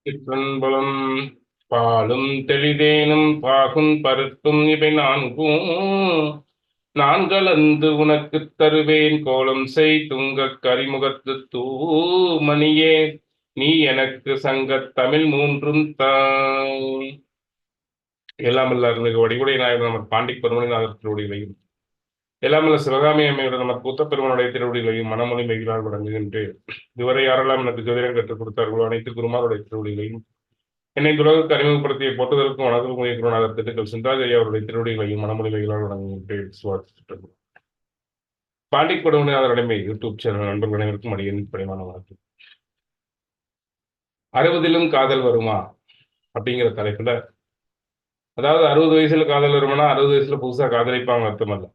சிற்றன்பலம் பாலும் தெளிதேனும் பாகும் பருத்தும் இவை நான்கும் நான் கலந்து உனக்குத் தருவேன் கோலம் செய் துங்கக் கரிமுகத்து தூமணியே நீ எனக்கு சங்கத் தமிழ் மூன்றும் தாய். எல்லாமல்ல அருள்மிகு வடிவுடை நாயகர் நமது பாண்டிக் பெருமணிநாதர் திருவடிகளையும் எல்லாமல்ல சிவகாமி அம்மையுடன் நமது கூத்த பெருமனுடைய திருவடிகளையும் மனமொழி மெய்களால் வழங்குகின்றேன். இதுவரை யாரெல்லாம் எனக்கு ஜோதிடம் கற்றுக் கொடுத்தார்களோ அனைத்து குருமாருடைய திருவடிகளையும் என்னை உலகுக்கு அறிமுகப்படுத்திய போட்டுதலுக்கும் வணக்கம் குருநாதர் திண்டுக்கல் சிந்தாஜி அவருடைய திருவடிகளையும் மனமொழி மெய்களால் வழங்குகின்றேன். சுவாசிட்டு பாண்டிக் பெருமணிநாதர் அடிமை யூடியூப் சேனல் நண்பர்கள் அனைவருக்கும் அடியின் பணிவான வணக்கம். 60லும் காதல் வருமா அப்படிங்கிற தலைப்புல, அதாவது 60 வயசுல காதல் வருமானா 60 வயசுல புதுசா காதலிப்பாங்க அர்த்தம் அல்ல.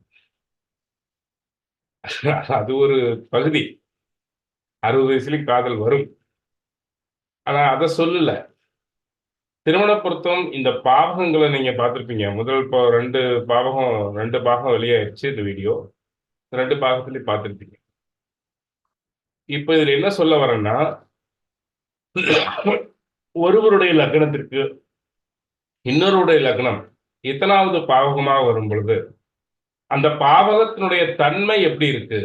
அது ஒரு பகுதி. 60 வயசுலயும் காதல் வரும். ஆனா அதை சொல்லல. திருமண பொருத்தம் இந்த பாவகங்களை நீங்க பார்த்திருப்பீங்க. முதல் ரெண்டு பாகம் வெளியாயிருச்சு இந்த வீடியோ. 2 பாகத்திலையும் பார்த்திருப்பீங்க. இப்ப இதுல என்ன சொல்ல வரேன்னா, ஒருவருடைய லக்னத்திற்கு இன்னொருடைய லக்னம் எத்தனாவது பாவகமாக வரும் பொழுது அந்த பாவகத்தினுடைய தன்மை எப்படி இருக்கு?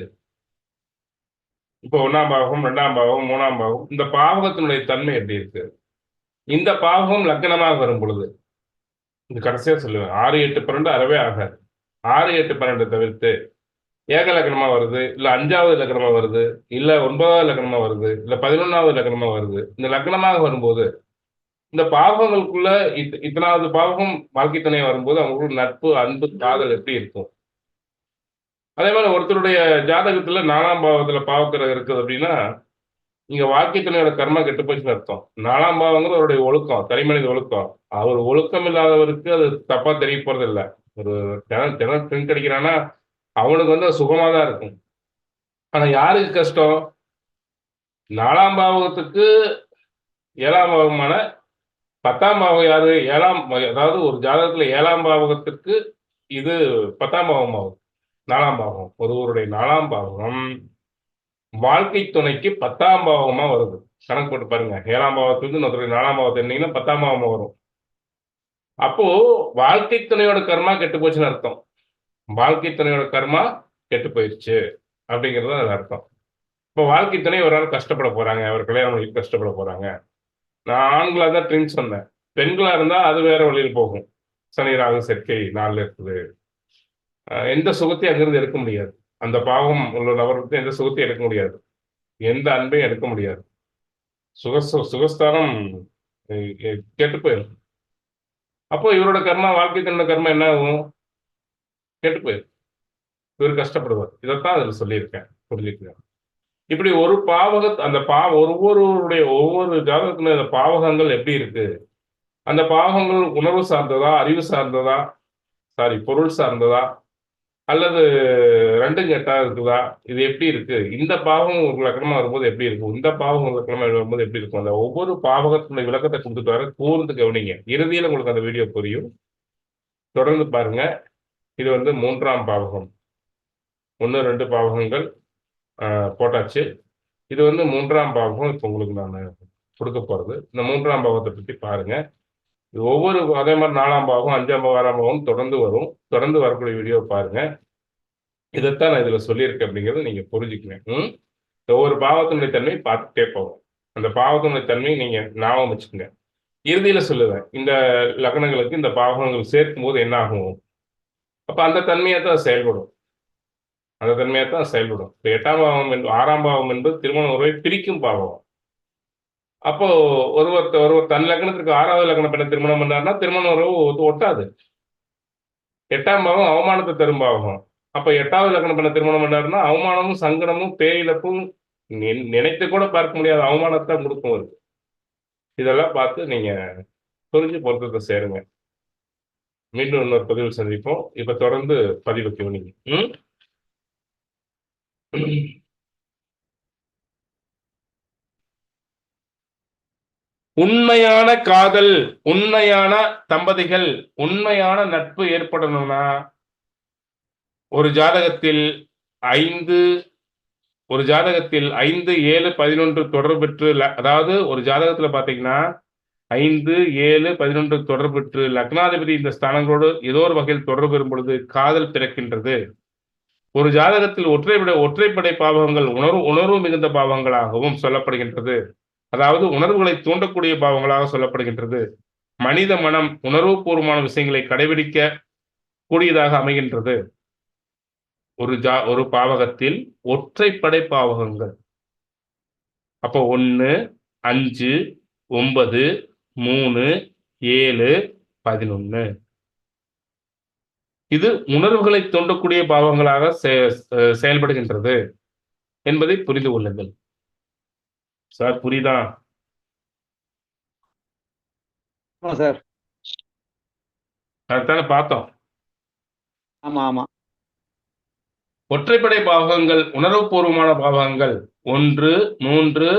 இப்போ 1ஆம் பாவகம், 2ஆம் பாவகம், 3ஆம் பாவகம், இந்த பாவகத்தினுடைய தன்மை எப்படி இருக்கு? இந்த பாவகம் லக்னமாக வரும் பொழுது, இது கடைசியா சொல்லுவேன், 6, 8, 12 அறவே ஆகாது. 6, 8, 12 தவிர்த்து ஏக லக்னமா வருது, இல்ல 5வது லக்னமா வருது, இல்ல 9வது லக்னமா வருது, இல்ல 11வது லக்னமா வருது. இந்த லக்னமாக வரும்போது இந்த பாவகங்களுக்குள்ள இத்தனாவது பாவகம் வாழ்க்கை துணை வரும்போது அவங்களுக்கு நட்பு, அன்பு, காதல் எப்படி இருக்கும்? அதே மாதிரி ஒருத்தருடைய ஜாதகத்துல 4ஆம் பாவத்துல பாவக்கிரகம் இருக்குது அப்படின்னா இங்க வாழ்க்கை துணையோட கர்மா கெட்டு போச்சுன்னு அர்த்தம். 4ஆம் பாவங்கிறது அவருடைய ஒழுக்கம், தனிமனித ஒழுக்கம். அவர் ஒழுக்கம் இல்லாதவருக்கு அது தப்பா தெரிய போறது இல்லை. ஒரு தினம் ட்ரிங்க் அடிக்கிறான்னா அவனுக்கு அது சுகமா தான் இருக்கும். ஆனா யாருக்கு கஷ்டம்? 4ஆம் பாவகத்துக்கு 7ஆம் பாவகமான 10ஆம் பாவகம் யாரு? அதாவது ஒரு ஜாதகத்துல 7ஆம் பாவகத்திற்கு இது 10ஆம் பாவகம் ஆகும். 4ஆம் பாவகம், ஒருவருடைய 4ஆம் பாவகம் வாழ்க்கை துணைக்கு 10ஆம் பாவகமா வருது. கணக்கு போட்டு பாருங்க. 7ஆம் பாவத்துக்கு 4ஆம் பாவத்தை இருந்தீங்கன்னா 10ஆம் பாவமா வரும். அப்போ வாழ்க்கை துணையோட கர்மா கெட்டு போச்சுன்னு அர்த்தம். வாழ்க்கை துணையோட கர்மா கெட்டு போயிடுச்சு அப்படிங்கிறது அது அர்த்தம். இப்போ வாழ்க்கை துணை ஒரு நாள் கஷ்டப்பட போறாங்க, அவர் கல்யாணம் பண்ணி கஷ்டப்பட போறாங்க. நான் ஆண்களா தான் ட்ரிங்க்ஸ் சொன்னேன். பெண்களா இருந்தா அது வேற வழியில் போகும். சனி ராகு சேர்க்கை 4 இருக்குது. எந்த சுகத்தையும் அங்கிருந்து எடுக்க முடியாது. அந்த பாவம் உள்ள நபருக்கு எந்த சுகத்தையும் எடுக்க முடியாது, எந்த அன்பையும் எடுக்க முடியாது. சுகஸ்தானம் கெட்டு போயிடும். அப்போ இவரோட கர்மா, வாழ்க்கை தன்னோட கர்மா என்ன ஆகும்? கெட்டு போயிடும். இவர் கஷ்டப்படுவார். இதைத்தான் அதுல சொல்லியிருக்கேன், புரிஞ்சுக்கங்க. இப்படி ஒரு அந்த ஒவ்வொரு ஜாதகத்துல அந்த பாவகங்கள் எப்படி இருக்கு? அந்த பாவகங்கள் உணர்வு சார்ந்ததா, அறிவு சார்ந்ததா, பொருள் சார்ந்ததா, அல்லது 2ம் கெட்டா இருக்குதா? இது எப்படி இருக்கு? இந்த பாவம் ஒரு லக்னமா வரும்போது எப்படி இருக்கும்? இந்த பாவம் ஒரு லக்னமா வரும்போது எப்படி இருக்கும்? அந்த ஒவ்வொரு பாவகத்தினுடைய விளக்கத்தை கொடுத்துட்டு வர கூர்ந்து கவனிங்க. இறுதியில் உங்களுக்கு அந்த வீடியோ புரியும். தொடர்ந்து பாருங்க. இது 3ஆம் பாவகம். 1, 2 பாவகங்கள் போட்டாச்சு. இது 3ஆம் பாவகம். இப்போ உங்களுக்கு நான் கொடுக்க போறது இந்த 3ஆம் பாவத்தை பற்றி பாருங்க. ஒவ்வொரு அதே மாதிரி 4ஆம் பாவகம், 5ஆம் பாவம், 6ஆம் பாவம் தொடர்ந்து வரும். தொடர்ந்து வரக்கூடிய வீடியோ பாருங்க. இதைத்தான் நான் இதுல சொல்லியிருக்கேன் அப்படிங்கிறத நீங்க புரிஞ்சுக்கங்க. ஒவ்வொரு பாவத்தினுடைய தன்மை பார்த்துட்டே போவோம். அந்த பாவத்தினுடைய தன்மை நீங்க ஞாபகம் வச்சுக்கோங்க. இறுதியில சொல்லுவேன், இந்த லக்னங்களுக்கு இந்த பாவகங்கள் சேர்க்கும் போது என்ன ஆகும்? அப்ப அந்த தன்மையை தான் செயல்படும். அந்த தன்மையை தான் செயல்படும். இப்போ 8ஆம் பாவம் 6ஆம் பாவம் என்பது திருமண உறவை பிரிக்கும் பாவம். அப்போ ஒருவர் தன் லக்னத்திற்கு 6வது லக்ன பெண்ணை திருமணம் பண்ணாருன்னா திருமண உறவு ஒட்டாது. 8ஆம் பாவம் அவமானத்தை தரும் பாவகம். அப்ப 8வது லக்ன பெண்ணை திருமணம் பண்ணாருன்னா அவமானமும், சங்கடமும், பேரிழப்பும், நினைத்து கூட பார்க்க முடியாத அவமானத்தை கொடுக்கும் இருக்கு. இதெல்லாம் பார்த்து நீங்க புரிஞ்சு பொருத்தத்தை சேருங்க. மீண்டும் இன்னொரு பதிவில் சந்திப்போம். இப்ப தொடர்ந்து பதிவு கவனிங்க. உண்மையான காதல், உண்மையான தம்பதிகள், உண்மையான நட்பு ஏற்படணும்னா ஒரு ஜாதகத்தில் 5, 7, 11 தொடர்பு பெற்று, அதாவது ஒரு ஜாதகத்துல பாத்தீங்கன்னா 5, 7, 11 தொடர்பு பெற்று லக்னாதிபதி இந்த ஸ்தானங்களோடு ஏதோ ஒரு வகையில் தொடர்பு பெறும் பொழுது காதல் பிறக்கின்றது. ஒரு ஜாதகத்தில் ஒற்றைப்படை பாவகங்கள் உணர்வு மிகுந்த பாவங்களாகவும் சொல்லப்படுகின்றது. அதாவது உணர்வுகளை தூண்டக்கூடிய பாவங்களாக சொல்லப்படுகின்றது. மனித மனம் உணர்வுபூர்வமான விஷயங்களை கடைபிடிக்க கூடியதாக அமைகின்றது. ஒரு பாவகத்தில் ஒற்றைப்படை பாவகங்கள். அப்போ 1, 5, 9, 3, 7, 11. இது உணர்வுகளை தூண்டக்கூடிய பாவங்களாக செயல்படுகின்றது என்பதை புரிந்து கொள்ளுங்கள். சார் புரியுதா? சார் அதுதானே பார்த்தோம். ஆமா ஆமா. ஒற்றைப்படை பாவகங்கள் உணர்வுபூர்வமான பாவகங்கள் 1, 3,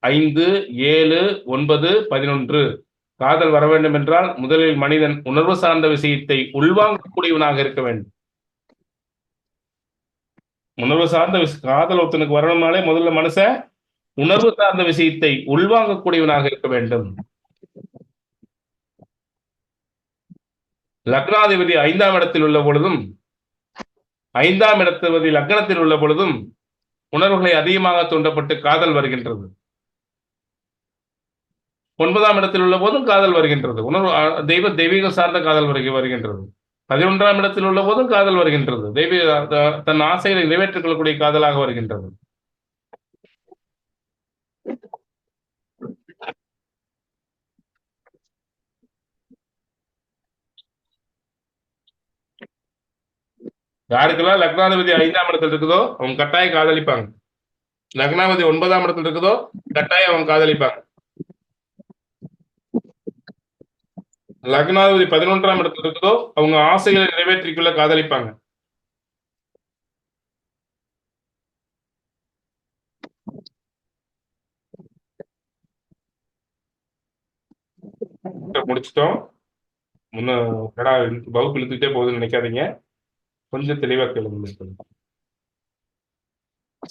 5, 7, 9, 11. காதல் வர வேண்டும் என்றால் முதலில் மனிதன் உணர்வு சார்ந்த விஷயத்தை உள்வாங்கக்கூடியவனாக இருக்க வேண்டும். உணர்வு சார்ந்த காதல் ஒருத்தனுக்கு வரணும்னாலே முதல்ல மனுஷன் உணர்வு சார்ந்த விஷயத்தை உள்வாங்கக்கூடியவனாக இருக்க வேண்டும். லக்னாதிபதி 5ஆம் இடத்தில் உள்ள பொழுதும் 5ஆம் இடத்திபதி லக்னத்தில் உள்ள பொழுதும் உணர்வுகளை அதிகமாக தூண்டப்பட்டு காதல் வருகின்றது. 9ஆம் இடத்தில் உள்ள போதும் காதல் வருகின்றது. உணர்வு தெய்வீகம் சார்ந்த காதல் வருகின்றது. 11ஆம் இடத்தில் உள்ள போதும் காதல் வருகின்றது. தன் ஆசைகளை நிறைவேற்றிக் கொள்ளக்கூடிய காதலாக வருகின்றது. யாருக்கெல்லாம் லக்னாதிபதி 5ஆம் இடத்தில் இருக்குதோ அவங்க கட்டாயம் காதலிப்பாங்க. லக்னாதிபதி 9ஆம் இடத்தில் இருக்குதோ கட்டாயம் அவங்க காதலிப்பாங்க. லக்னாதிபதி 11ஆம் இடத்தில் இருக்குதோ அவங்க ஆசைகளை நிறைவேற்றிக்குள்ள காதலிப்பாங்க. முடிச்சிட்டோம். வகுப்பு இழுத்துக்கிட்டே போகுதுன்னு நினைக்காதீங்க. கொஞ்சம் தெளிவா கேளுங்க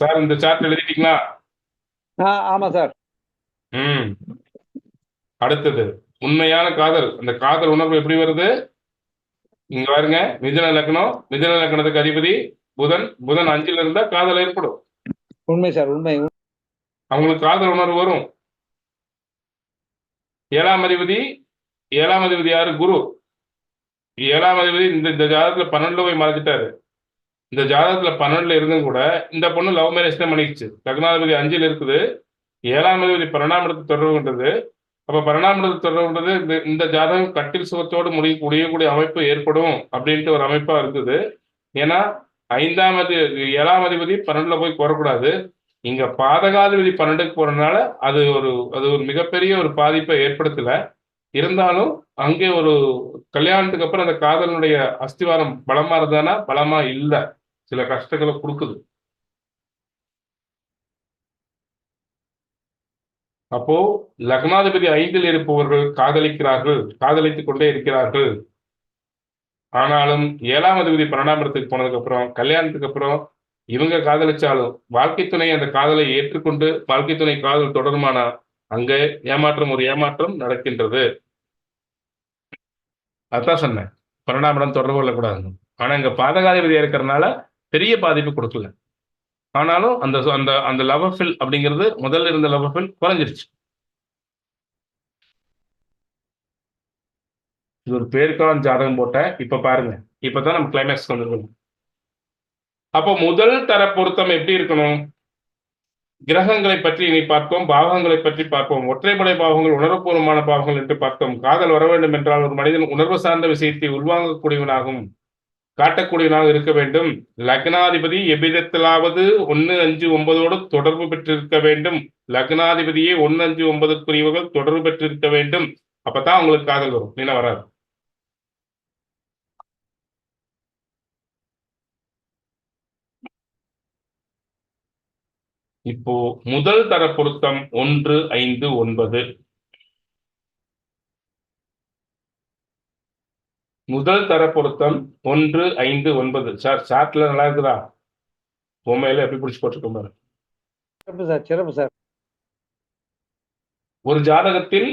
சார். இந்த சார்ட் எழுதிட்டீங்களா? ஆமா சார். அடுத்தது உண்மையான காதல். அந்த காதல் உணர்வு எப்படி வருது? இங்க பாருங்க, மிதுன லக்னம், மிதுன லக்னத்துக்கு அதிபதி புதன். புதன் 5ல் இருந்தா காதல் ஏற்படும். உண்மை சார், உண்மை. அவங்களுக்கு காதல் உணர்வு வரும். 7ஆம் அதிபதி யாரு? குரு. 7ஆம் அதிபதி இந்த ஜாதகத்துல 12 போய் மறைஞ்சிட்டாரு. இந்த ஜாதகத்துல 12 இருந்தும் கூட இந்த பொண்ணு லவ் மேரேஜ் தான் பண்ணிடுச்சு. லக்னாதிபதி 5ல் இருக்குது. 7ஆம் அதிபதி 12ஆம் இடத்து தொடர்பு கொண்டது. அப்ப 12ஆம் இடத்து தொடர்பு கொண்டது. இந்த ஜாதகம் கட்டில் சுகத்தோடு முடியக்கூடிய அமைப்பு ஏற்படும் அப்படின்ட்டு ஒரு அமைப்பா இருக்குது. ஏன்னா 7ஆம் அதிபதி 12ல போய் குறக்கூடாது. இங்க பாதகாதிபதி 12க்கு போறதுனால அது ஒரு மிகப்பெரிய ஒரு பாதிப்பை ஏற்படுத்தல. இருந்தாலும் அங்கே ஒரு கல்யாணத்துக்கு அப்புறம் அந்த காதலுடைய அஸ்திவாரம் பலமா இருந்தானா பலமா இல்லை, சில கஷ்டங்களை கொடுக்குது. அப்போ லக்னாதிபதி 5ல் இருப்பவர்கள் காதலிக்கிறார்கள், காதலித்துக் கொண்டே இருக்கிறார்கள். ஆனாலும் 7ஆம் அதிபதி 12ஆம் இடத்துக்கு போனதுக்கு அப்புறம் கல்யாணத்துக்கு அப்புறம் இவங்க காதலிச்சாலும் வாழ்க்கை துணை அந்த காதலை ஏற்றுக்கொண்டு வாழ்க்கை துணை காதல் தொடருமானா அங்க ஒரு ஏமாற்றம் நடக்கின்றது. அதான் சொன்னேன், 12ஆம் இடம் தொடர்பு கொள்ளக்கூடாது. ஆனா இங்க பாதகாதிபதியா இருக்கிறதுனால பெரிய பாதிப்பு கொடுக்கல. ஆனாலும் அந்த அந்த அந்த லவஃபில் அப்படிங்கிறது முதல்ல இருந்த லவஃபில் குறைஞ்சிருச்சு. இது ஒரு பேருக்கான ஜாதகம் போட்டேன். இப்ப பாருங்க, இப்பதான் நம்ம கிளைமேக்ஸ் வந்துருக்கணும். அப்போ முதல் தர பொருத்தம் எப்படி இருக்கணும்? கிரகங்களை பற்றி இனி பார்த்தோம், பாவங்களை பற்றி பார்ப்போம். ஒற்றைப்படை பாவங்கள் உணர்வுபூர்வமான பாவங்கள் என்று பார்த்தோம். காதல் வர வேண்டும் என்றால் ஒரு மனிதன் உணர்வு சார்ந்த விஷயத்தை உள்வாங்கக்கூடியவனாகவும் காட்டக்கூடியவனாக இருக்க வேண்டும். லக்னாதிபதி எவ்விதத்திலாவது 1, 5, 9 தொடர்பு பெற்றிருக்க வேண்டும். லக்னாதிபதியே 1, 5, 9 தொடர்பு பெற்றிருக்க வேண்டும். அப்பதான் உங்களுக்கு காதல் வரும், இல்லைன்னா வராது. இப்போ முதல் தர பொருத்தம் 1, 5, 9. முதல் தர பொருத்தம் 1, 5, 9. சார் சார்ட்ல நல்லா இருக்குதா? பொம்மையில எப்படி பிடிச்சு போட்டிருக்கோம் பாரு. சிறப்பு சார், சிறப்பு சார். ஒரு ஜாதகத்தில்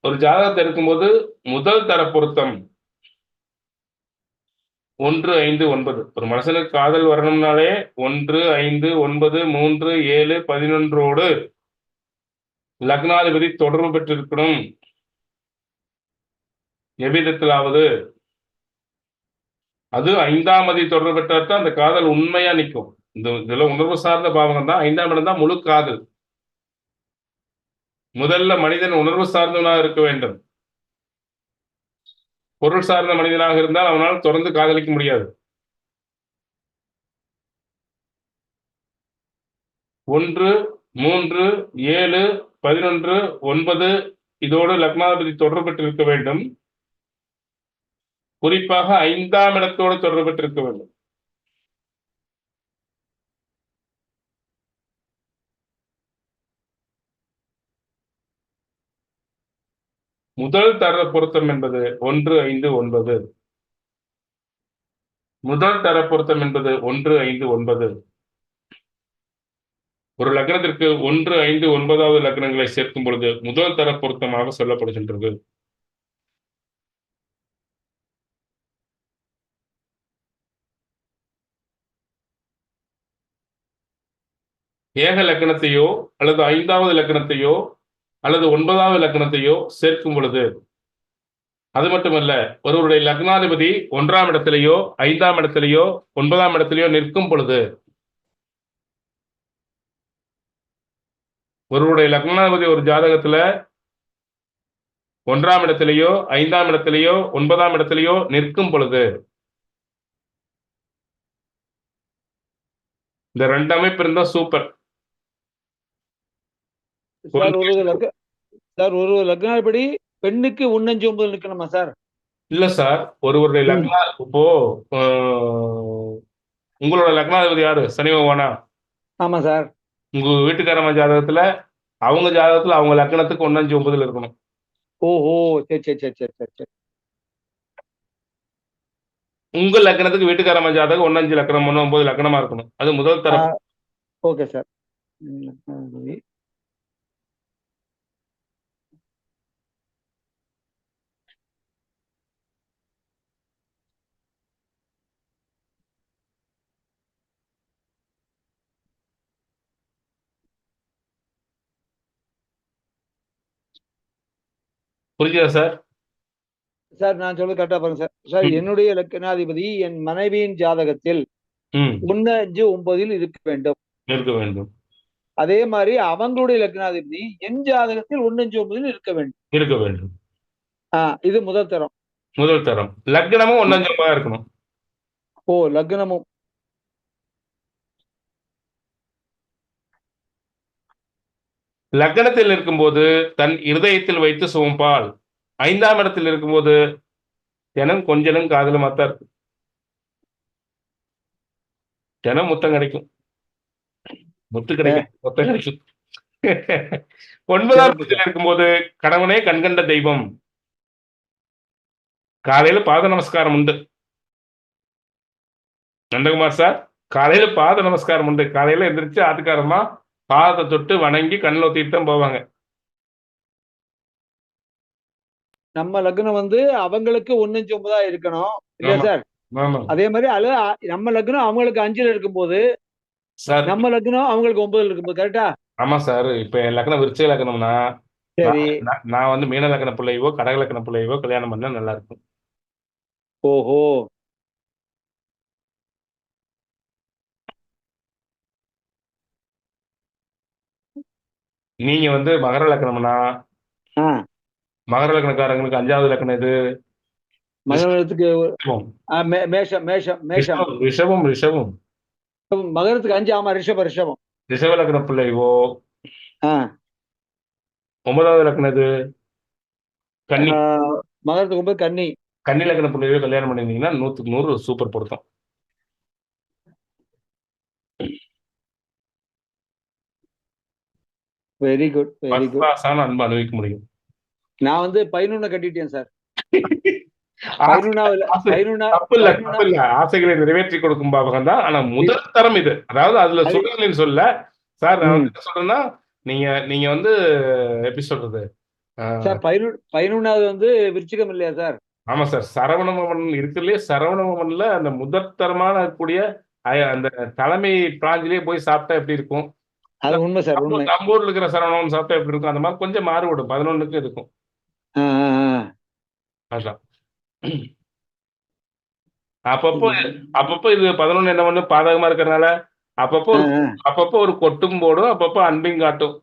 ஒரு ஜாதகத்தை இருக்கும்போது முதல் தர பொருத்தம் 1, 5, 9. ஒரு மனுஷனுக்கு காதல் வரணும்னாலே 1, 5, 9, 3, 7, 11ஓடு லக்னாதிபதி தொடர்பு பெற்றிருக்கணும். எவ்விதத்திலாவது அது 5ஆம் அதிபதி தொடர்பு பெற்றால் தான் அந்த காதல் உண்மையா நிற்கும். இதுல உணர்வு சார்ந்த பாவகம் தான். 5ஆம் இடம் தான் முழு காதல். முதல்ல மனிதன் உணர்வு சார்ந்தவனாக இருக்க வேண்டும். பொருள் சார்ந்த மனிதனாக இருந்தால் அவனால் தொடர்ந்து காதலிக்க முடியாது. 1, 3, 7, 11, 9 இதோடு லக்னாதிபதி தொடர்பு பெற்றிருக்க வேண்டும். குறிப்பாக 5ஆம் இடத்தோடு தொடர்பு பெற்றிருக்க வேண்டும். முதல் தர பொருத்தம் என்பது 1, 5, 9. முதல் தர பொருத்தம் என்பது 1, 5, 9. ஒரு லக்னத்திற்கு 1, 5, 9வது லக்னங்களை சேர்க்கும் பொழுது முதல் தர பொருத்தமாக சொல்லப்படுகின்றது. ஏக லக்னத்தையோ அல்லது 5வது லக்னத்தையோ அல்லது 9வது லக்னத்தையோ சேர்க்கும் பொழுது, அது மட்டுமல்ல, ஒருவருடைய லக்னாதிபதி 1ஆம் இடத்திலேயோ 5ஆம் இடத்திலேயோ 9ஆம் இடத்திலேயோ நிற்கும் பொழுது, ஒருவருடைய லக்னாதிபதி ஒரு ஜாதகத்துல 1ஆம் இடத்திலேயோ 5ஆம் இடத்திலேயோ 9ஆம் இடத்திலேயோ நிற்கும் பொழுது, இந்த 2 அமைப்பு இருந்தா சூப்பர். சார் ஒரு லக்னாதிபதி பெண்ணுக்கு 1, 5, 9 நிக்கணுமா சார்? இல்ல சார், ஒருவருடைய லக்னா இப்போ உங்களோட லக்னாதிபதி யாரு? சனி பகவானா? ஆமா சார். உங்க வீட்டுக்காரம்மா ஜாதகத்துல அவங்க லக்னத்துக்கு 1, 5, 9ல இருக்கணும். ஓஹோ, சரி சரி சரி சரி சரி சரி. உங்க லக்னத்துக்கு வீட்டுக்காரம்மா ஜாதகம் 1, 5 லக்னம் 1, 9 லக்னமா இருக்கணும். அது முதல் தரம். Okay sir. புரியுதா சார்? சார் நான் சொல்றது கரெக்டா பாருங்க சார். சார் என்னுடைய லக்னாதிபதி என் மனைவியின் ஜாதகத்தில் 1, 5, 9ல் இருக்க வேண்டும். இருக்க வேண்டும். அதே மாதிரி அவங்களுடைய லக்னாதிபதி என் ஜாதகத்தில் 1, 5, 9ல் இருக்க வேண்டும். இருக்க வேண்டும். இது முதல் தரம். முதல் தரம். லக்னமும் 1, 5, 9 இருக்கணும். ஓ, லக்னமும். லக்னத்தில் இருக்கும்போது தன் இருதயத்தில் வைத்து சுமப்பால். 5ஆம் இடத்தில் இருக்கும்போது தினம் கொஞ்சலும் காதலுமாத்தான் இருக்கு. தினம் முத்தம் கிடைக்கும். முத்து கிடைக்கும், மொத்தம் கிடைக்கும். 9ஆம் இடத்தில் இருக்கும்போது கணவனே கண்கண்ட தெய்வம். காலையில பாத நமஸ்காரம் உண்டு. நந்தகுமார் சார், காலையில பாத நமஸ்காரம் உண்டு. காலையில எந்திரிச்சு ஆத்துக்காரமா பாதத்தை தொட்டு வணங்கி கண்ணில் ஊத்திட்டு தான் போவாங்க. நம்ம லக்னம் வந்து அவங்களுக்கு 1, 5, 9 இருக்கணும் இல்லையா சார்? அதே மாதிரி நம்ம லக்னம் அவங்களுக்கு 5ல இருக்கும்போது நம்ம லக்னம் அவங்களுக்கு 9ல இருக்கும்போது கரெக்டா? ஆமா சார். இப்ப என் லக்னம் விருச்சிக லக்னம்னா, சரி, நான் வந்து மீன லக்ன பிள்ளையவோ கடக லக்ன பிள்ளையவோ கல்யாணம் பண்ணா நல்லா இருக்கும். ஓஹோ, நீங்க வந்து மகர லக்னம்னா, மகர லக்னக்காரங்களுக்கு 5வது லக்னம் எது? மகரத்துக்கு மேஷம் மேஷம் மேஷம். ரிஷபம். ரிஷபம் மகரத்துக்கு 5. ஆமா, ரிஷபம். ரிஷப லக்ன பிள்ளைவோ 9வது லக்னம் எது? கன்னி. மகரத்துக்கு 9 கன்னி. கன்னி லக்ன பிள்ளைவோ கல்யாணம் பண்ணிருந்தீங்கன்னா 100க்கு 100 சூப்பர் பொருத்தம். Very good, very good. அன்பு அனுபவிக்க முடியும். நான் வந்து 11 கட்டிட்டேன் சார். ஆசைகளை நிறைவேற்றி கொடுக்கும் பாவகம் தான். ஆனா முதல் தரம் இது. அதாவது அதுல சொல்றேன்னு சொல்ல சார், நான் வந்து சொல்றேன்னா நீங்க வந்து எப்படி சொல்றது, சார் 11வது வந்து விருச்சிகம் இல்லையா சார்? ஆமா சார். சரவணபவன் இருக்கிறதுலே சரவணபவன்ல அந்த முதற்தரமான கூடிய அந்த தலைமை பிராஞ்சிலே போய் சாப்பிட்டா எப்படி இருக்கும்? அது உண்மை சார், உண்மை. நம்ம ஊர்ல இருக்கிற சரவணபவன் சாப்பிட்டா எப்படி இருக்கும்? அந்த மாதிரி கொஞ்சம் மாறுபடும். 11க்கு இருக்கும். அதான். அப்பப்போ இது 11 என்ன பண்ணு பாதகமா இருக்கிறதுனால அப்பப்போ ஒரு கொட்டும் போடும், அப்பப்போ அன்பிங் காட்டும்.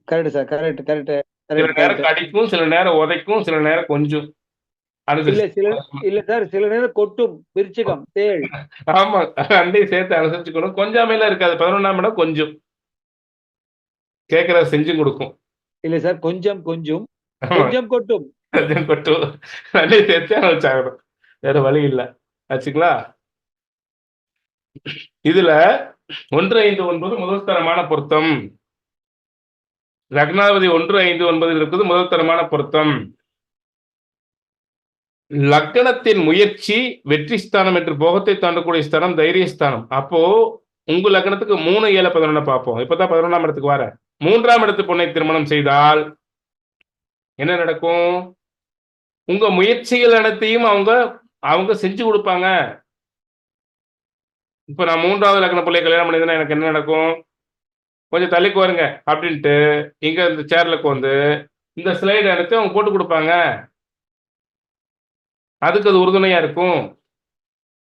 Correct sir, correct correct. சில நேரம் கடிக்கும், சில நேரம் உதைக்கும், சில நேரம் கொஞ்சம். இல்ல சார், சில நேரம் கொட்டும். விருச்சிகம், தேள். ஆமா, ரெண்டையும் சேர்த்து அனுசரிச்சுக்கணும். கொஞ்சாமையில இருக்காது. 11ஆம் இடம் கொஞ்சம் கேட்கறத செஞ்சு கொடுக்கும். இல்ல சார், கொஞ்சம் கொஞ்சம் கொஞ்சம் கொட்டும். கொஞ்சம் கொட்டும். ரெண்டையும் சேர்த்து அனுசரிச்சாகணும். வேற வழி இல்லை. ஆச்சுங்களா? இதுல 159 முதல் தரமான பொருத்தம். லக்னாதிபதி 159 இருப்பது முதல் தரமான பொருத்தம். லக்கணத்தின் முயற்சி வெற்றி ஸ்தானம் என்று போகத்தை தாண்டக்கூடிய ஸ்தானம் தைரியஸ்தானம். அப்போ உங்க லக்னத்துக்கு 3, 7, 11 பார்ப்போம். இப்பதான் 11ஆம் இடத்துக்கு வர 3ஆம் இடத்து பொண்ணை திருமணம் செய்தால் என்ன நடக்கும்? உங்க முயற்சிகள் அனைத்தையும் அவங்க செஞ்சு கொடுப்பாங்க. இப்ப நான் 3வது லக்ன பிள்ளைய கல்யாணம் பண்ணியிருந்தேன்னா எனக்கு என்ன நடக்கும்? கொஞ்சம் தள்ளிக்கு வருங்க அப்படின்ட்டு இங்க இந்த சேர்ல வந்து இந்த ஸ்லைடு எடுத்து அவங்க போட்டு கொடுப்பாங்க. அதுக்கு அது உறுதுணையா இருக்கும்.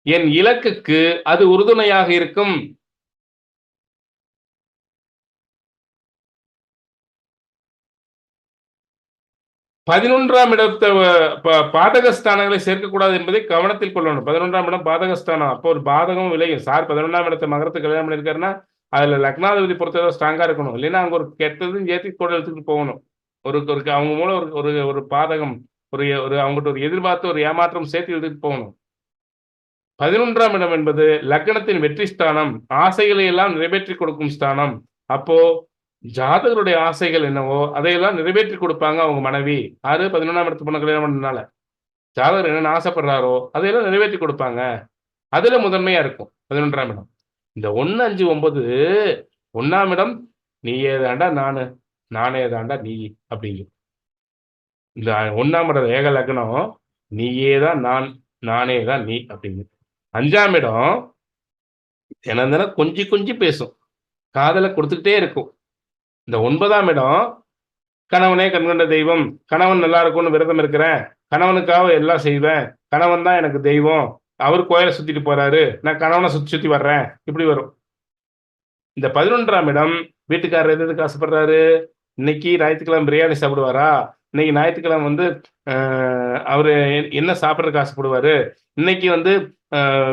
என் இலக்குக்கு அது உறுதுணையாக இருக்கும். பதினொன்றாம் இடத்தை பாதகஸ்தானங்களை சேர்க்கக்கூடாது என்பதை கவனத்தில் கொள்ளணும். 11ஆம் இடம் பாதகஸ்தானம். அப்போ ஒரு பாதகம் விளையும். சார் 11ஆம் இடத்தை மகரத்து கல்யாணம் பண்ணியிருக்காருன்னா அதுல லக்னாதிபதி பொறுத்தவரை ஸ்ட்ராங்கா இருக்கணும். இல்லைன்னா அங்க ஒரு கெட்டதும் ஏற்றி கூட எடுத்துட்டு போகணும். அவங்க மூலம் ஒரு பாதகம், ஒரு அவங்ககிட்ட ஒரு எதிர்பார்த்து ஒரு ஏமாற்றம் சேர்த்து எடுத்துட்டு போகணும். 11ஆம் இடம் என்பது லக்னத்தின் வெற்றி ஸ்தானம், ஆசைகளை எல்லாம் நிறைவேற்றி கொடுக்கும் ஸ்தானம். அப்போ ஜாதகருடைய ஆசைகள் என்னவோ அதையெல்லாம் நிறைவேற்றி கொடுப்பாங்க அவங்க மனைவி. 11ஆம் இடத்து பொண்ணு கல்யாணம் பண்ணதுனால ஜாதகர் என்னென்ன ஆசைப்படுறாரோ அதையெல்லாம் நிறைவேற்றி கொடுப்பாங்க. அதுல முதன்மையா இருக்கும் 11ஆம் இடம். இந்த 1, 5, 9 1ஆம் இடம் நீயே தாண்டா நானு, நானே தாண்டா நீ அப்படிங்கும். இந்த 1ஆம் இடம் ஏக லக்னம் நீயே தான் நான், நானே தான் நீ அப்படிங்கு. 5ஆம் இடம் தினம் கொஞ்சி கொஞ்சி பேசும், காதலை கொடுத்துக்கிட்டே இருக்கும். இந்த 9ஆம் இடம் கணவனே கண்கண்ட தெய்வம், கணவன் நல்லா இருக்கும்னு விரதம் இருக்கிறேன், கணவனுக்காக எல்லாம் செய்வேன், கணவன் தான் எனக்கு தெய்வம், அவர் கோயிலை சுத்திட்டு போறாரு, நான் கணவனை சுத்தி வர்றேன், இப்படி வரும். இந்த 11ஆம் இடம் வீட்டுக்காரர் எதுக்கு ஆசைப்படுறாரு? இன்னைக்கு ஞாயிற்றுக்கிழமை பிரியாணி சாப்பிடுவாரா? இன்னைக்கு ஞாயிற்றுக்கிழமை அவரு என்ன சாப்பிட்றதுக்கு ஆசைப்படுவாரு? இன்னைக்கு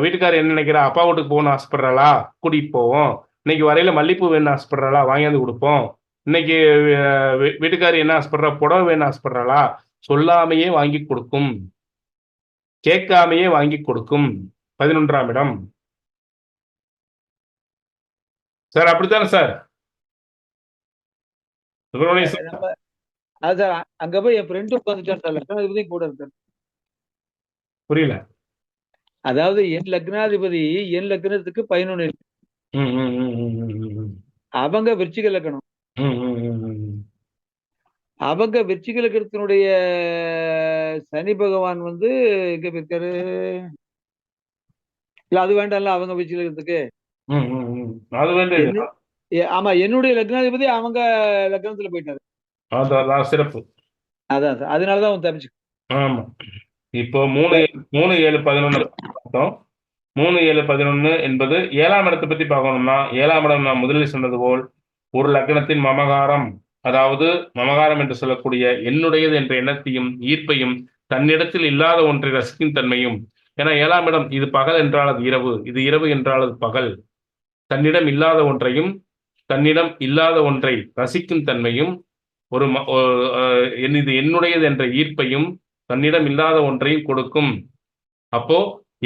வீட்டுக்காரர் என்ன நினைக்கிறா? அப்பா வீட்டுக்கு போகணும்னு ஆசைப்படுறாளா? கூட்டிட்டு போவோம். இன்னைக்கு வரையில மல்லிப்பூ வேணும்னு ஆசைப்படுறாளா? வாங்கியாந்து கொடுப்போம். இன்னைக்கு வீட்டுக்காரர் என்ன ஆசைப்படுறா? புடவை வேணும்னு ஆசைப்படுறாளா? சொல்லாமையே வாங்கி கொடுக்கும், கேட்காமையே வாங்கி கொடுக்கும் 11ஆம் இடம். சார் அப்படித்தானே சார்? அங்க போய் என் ஃப்ரெண்டு உட்காந்துட்டார் சார், லக்னாதிபதி கூட இருக்காரு. புரியல. அதாவது என் லக்னாதிபதி என் லக்னத்துக்கு 11 இருக்கு. அவங்க விருச்சிக லக்னம். அவங்க விருச்சிக லக்னத்தினுடைய சனி பகவான் எங்க இருக்காரு? இல்ல அது வேண்டாம்ல, அவங்க விருச்சிக லக்னத்துக்கு. ஆமா, என்னுடைய லக்னாதிபதி அவங்க லக்னத்துல போயிட்டாரு. சிறப்பு. அதான் சார், அதனாலதான் அவன் தப்பிச்சு. ஆமா, இப்போ 3, 7, 11 பார்த்தோம். 3, 7, 11 என்பது 7ஆம் இடத்தை பத்தி பார்க்கணும்னா 7ஆம் இடம் நான் முதலில் சொன்னது போல் ஒரு லக்னத்தின் மமகாரம், அதாவது மமகாரம் என்று சொல்லக்கூடிய என்னுடையது என்ற எண்ணத்தையும் ஈர்ப்பையும் தன்னிடத்தில் இல்லாத ஒன்றை ரசிக்கும் தன்மையும். ஏன்னா 7ஆம் இடம் இது பகல் என்றால் அது இரவு, இது இரவு என்றால் அது பகல். தன்னிடம் இல்லாத ஒன்றையும் தன்னிடம் இல்லாத ஒன்றை ரசிக்கும் தன்மையும் இது என்னுடையது என்ற ஈர்ப்பையும் தன்னிடம் இல்லாத ஒன்றையும் கொடுக்கும். அப்போ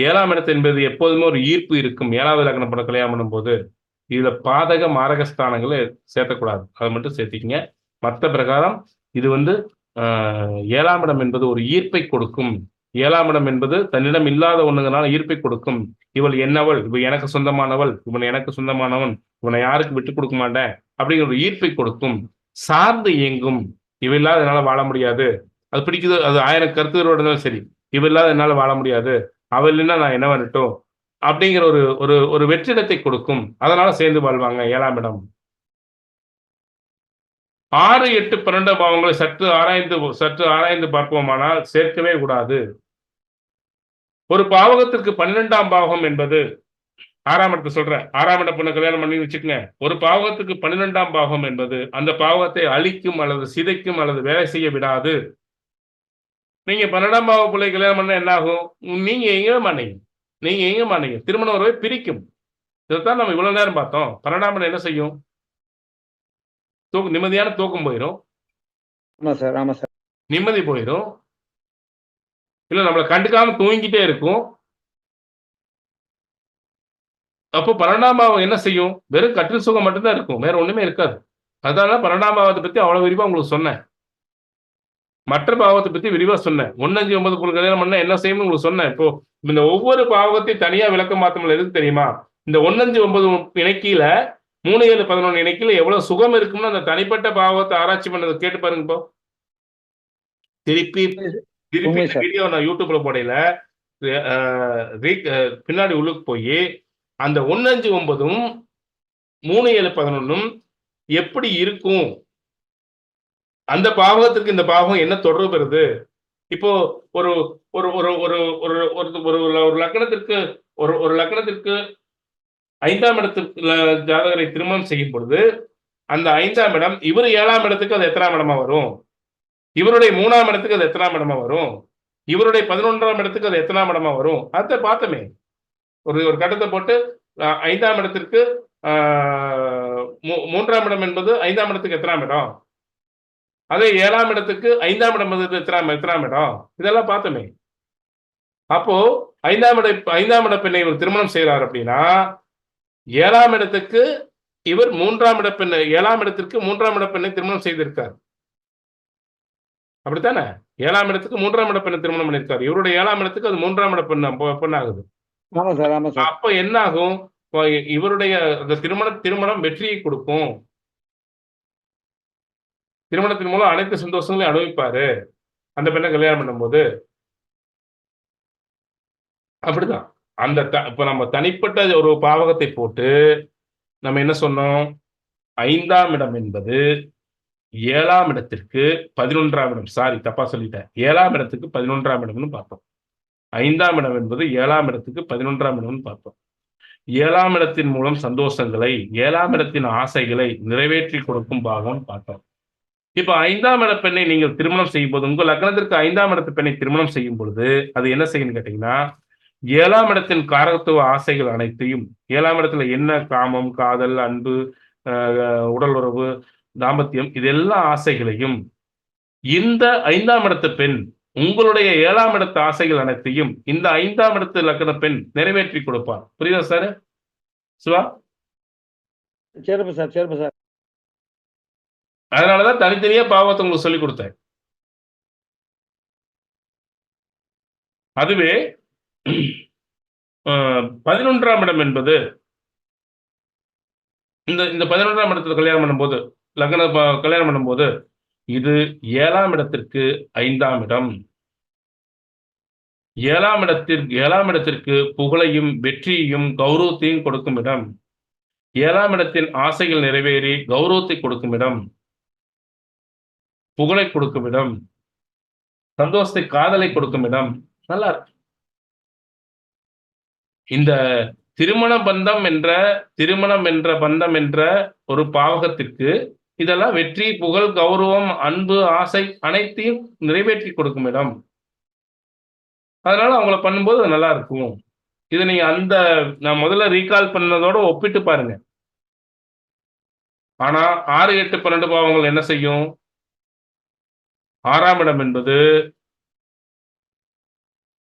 7ஆம் இடத்து என்பது எப்போதுமே ஒரு ஈர்ப்பு இருக்கும். 7வது லக்னம் பண்ண கல்யாணம் பண்ணும் போது இதுல பாதக மாரகஸ்தானங்களை சேர்த்தக்கூடாது, அதை மட்டும் சேர்த்திக்கங்க. மற்ற பிரகாரம் இது 7ஆம் இடம் என்பது ஒரு ஈர்ப்பை கொடுக்கும். 7ஆம் இடம் என்பது தன்னிடம் இல்லாத ஒண்ணுங்கனால ஈர்ப்பை கொடுக்கும். இவள் என்னவள், இவள் எனக்கு சொந்தமானவள், இவன் எனக்கு சொந்தமானவன், இவனை யாருக்கு விட்டு கொடுக்க மாட்டேன் அப்படிங்கிற ஒரு ஈர்ப்பை கொடுக்கும். சார்ந்து இயங்கும். இவ இல்லாத என்னால வாழ முடியாது. அது பிடிக்குது, அது 1000 கருத்துகளோட இருந்தாலும் சரி. இவ இல்லாத என்னால வாழ முடியாது. அவ இல்லைன்னா நான் என்ன பண்ணட்டும்? அப்படிங்கிற ஒரு ஒரு ஒரு வெற்றிடத்தை கொடுக்கும். அதனால சேர்ந்து வாழ்வாங்க 7ஆம் இடம். 6, 8, 12 பாவங்களை சற்று ஆராய்ந்து பார்ப்போமானால் சேர்க்கவே கூடாது. ஒரு பாவகத்திற்கு 12ஆம் பாவகம் என்பது 6ஆம் இடத்தை சொல்றேன். 6ஆம் இட பொண்ண கல்யாணம் பண்ணி வச்சுக்கங்க. ஒரு பாவகத்துக்கு 12ஆம் பாவகம் என்பது அந்த பாவகத்தை அழிக்கும் அல்லது சிதைக்கும் அல்லது வேலை செய்ய விடாது. நீங்க 12ஆம் பாவ பிள்ளை கல்யாணம் பண்ணா என்ன ஆகும்? நீங்க எங்கேயோ மாட்டீங்க. நீங்க எங்க மாட்டீங்க. திருமண உறவை பிரிக்கும். இதைத்தான் நம்ம இவ்வளவு நேரம் பார்த்தோம். 12ஆம் இடம் என்ன செய்யும்? நிம்மதியான தூக்கம் போயிரும். ஆமா சார், ஆமா சார். நிம்மதி போயிரும். இல்ல நம்மள கண்டுக்காம தூங்கிட்டே இருக்கும். அப்போ 12ஆம் பாவம் என்ன செய்யும்? வெறும் கட்டில் சுகம் மட்டும் தான் இருக்கும். வேற ஒண்ணுமே இருக்காது. அதனால 12ஆம் பாவத்தை பத்தி அவ்வளவு விரிவா உங்களுக்கு சொன்னேன். மற்ற பாவத்தை பத்தி விரிவா சொன்னேன். 1, 5, 9 கல்யாணம் பண்ணா என்ன செய்யும்னு உங்களுக்கு சொன்னேன். இப்போ இந்த ஒவ்வொரு பாவத்தையும் தனியா விளக்கம் மாத்தம் எதுக்கு தெரியுமா? இந்த 1, 5, 9 இணைக்கில 3, 7, 11 இணைக்கில எவ்வளவு சுகம் இருக்கும்னு அந்த தனிப்பட்ட பாவத்தை ஆராய்ச்சி பண்ணதை கேட்டு பாருங்க இப்போ. திருப்பி திருப்பி இந்த வீடியோ நான் யூடியூப்ல போடையில பின்னாடி உள்ளுக்கு போய் அந்த 1, 5, 9ம் 3, 7, 11ம் எப்படி இருக்கும்? அந்த பாவகத்துக்கு இந்த பாவகம் என்ன தொடர்பு பெறுது? இப்போ ஒரு ஒரு ஒரு ஒரு ஒரு ஒரு ஒரு லக்னத்திற்கு ஒரு லக்னத்திற்கு 5ஆம் இடத்துல ஜாதகரை திருமணம் செய்யும் பொழுது அந்த 5ஆம் இடம் இவர் 7ஆம் இடத்துக்கு அது எத்தனாம் இடமா வரும்? இவருடைய 3ஆம் இடத்துக்கு அது எத்தனாம் இடமா வரும்? இவருடைய 11ஆம் இடத்துக்கு அது எத்தனாம் இடமா வரும்? அதை பார்த்தோமே. ஒரு கட்டத்தை போட்டு 5ஆம் இடத்திற்கு 3ஆம் இடம் என்பது 5ஆம் இடத்துக்கு எத்தனாம் இடம்? அதே 7ஆம் இடத்துக்கு 5ஆம் இடம் என்பது எத்தனாம் இடம்? இதெல்லாம் பார்த்தோமே. அப்போ 5ஆம் இட பெண்ணை இவர் திருமணம் செய்கிறார் அப்படின்னா 7ஆம் இடத்துக்கு இவர் 3ஆம் இட பெண்ணை 7ஆம் இடத்திற்கு 3ஆம் இட பெண்ணை திருமணம் செய்திருக்கார். அப்படித்தானே? 7ஆம் இடத்துக்கு 3ஆம் இட பெண்ணை திருமணம் பண்ணியிருக்காரு. இவருடைய 7ஆம் இடத்துக்கு அது 3ஆம் இட பெண்ணாகுது. ஆமா சார், ஆமா சார். அப்ப என்ன ஆகும்? இவருடைய அந்த திருமணம் வெற்றியை கொடுக்கும். திருமணத்தின் மூலம் அனைத்து சந்தோஷங்களையும் அனுபவிப்பாரு அந்த பெண்ணை கல்யாணம் பண்ணும்போது. அப்படிதான். இப்ப நம்ம தனிப்பட்ட ஒரு பாவகத்தை போட்டு நம்ம என்ன சொன்னோம்? 5ஆம் இடம் என்பது 7ஆம் இடத்திற்கு 11ஆம் இடம். சாரி, தப்பா சொல்லிட்டேன். 7ஆம் இடத்துக்கு 11ஆம் இடம்னு பார்த்தோம். 5ஆம் இடம் என்பது 7ஆம் இடத்துக்கு 11ஆம் இடம்னு பார்த்தோம். 7ஆம் இடத்தின் மூலம் சந்தோஷங்களை, 7ஆம் இடத்தின் ஆசைகளை நிறைவேற்றி கொடுக்கும் பாகம் பார்த்தோம். இப்ப 5ஆம் இட பெண்ணை நீங்கள் திருமணம் செய்யும் போது, உங்கள் லக்னத்திற்கு 5ஆம் இடத்து பெண்ணை திருமணம் செய்யும் பொழுது அது என்ன செய்யும் கேட்டீங்கன்னா, 7ஆம் இடத்தின் காரகத்துவ ஆசைகள் அனைத்தையும், 7ஆம் இடத்துல என்ன காமம், காதல், அன்பு, உடல் உறவு, தாம்பத்தியம், இதெல்லா ஆசைகளையும் இந்த 5ஆம் இடத்து பெண் உங்களுடைய 7ஆம் இடத்து ஆசைகள் அனைத்தையும் இந்த 5ஆம் இடத்து லக்ன பெண் நிறைவேற்றி கொடுப்பார். புரியுதா சார்? சிவா? சரிப்பா சார், சரிப்பா சார். அதனாலதான் தனித்தனியா பாவத்தை உங்களுக்கு சொல்லிக் கொடுத்தேன். அதுவே 11ஆம் இடம் என்பது இந்த 11ஆம் இடத்துல கல்யாணம் பண்ணும்போது, கல்யாணம் பண்ணும்போது இது 7ஆம் இடத்திற்கு 5ஆம் இடம். 7ஆம் இடத்திற்கு புகழையும் வெற்றியையும் கௌரவத்தையும் கொடுக்கும் இடம். 7ஆம் இடத்தின் ஆசைகள் நிறைவேறி கௌரவத்தை கொடுக்கும் இடம், புகழை கொடுக்கும் இடம், சந்தோஷத்தை, காதலை கொடுக்கும் இடம். நல்லா இருக்கு. இந்த திருமணம் என்ற பந்தம் என்ற ஒரு பாவகத்திற்கு இதெல்லாம் வெற்றி, புகழ், கௌரவம், அன்பு, ஆசை அனைத்தையும் நிறைவேற்றி கொடுக்கும் இடம். அதனால அவங்கள பண்ணும்போது அது நல்லா இருக்கும். இதை நீங்க நான் முதல்ல ரீகால் பண்ணதோட ஒப்பிட்டு பாருங்க. ஆனா 6, 8, 12 பாவங்கள் என்ன செய்யும்? 6ஆம் இடம் என்பது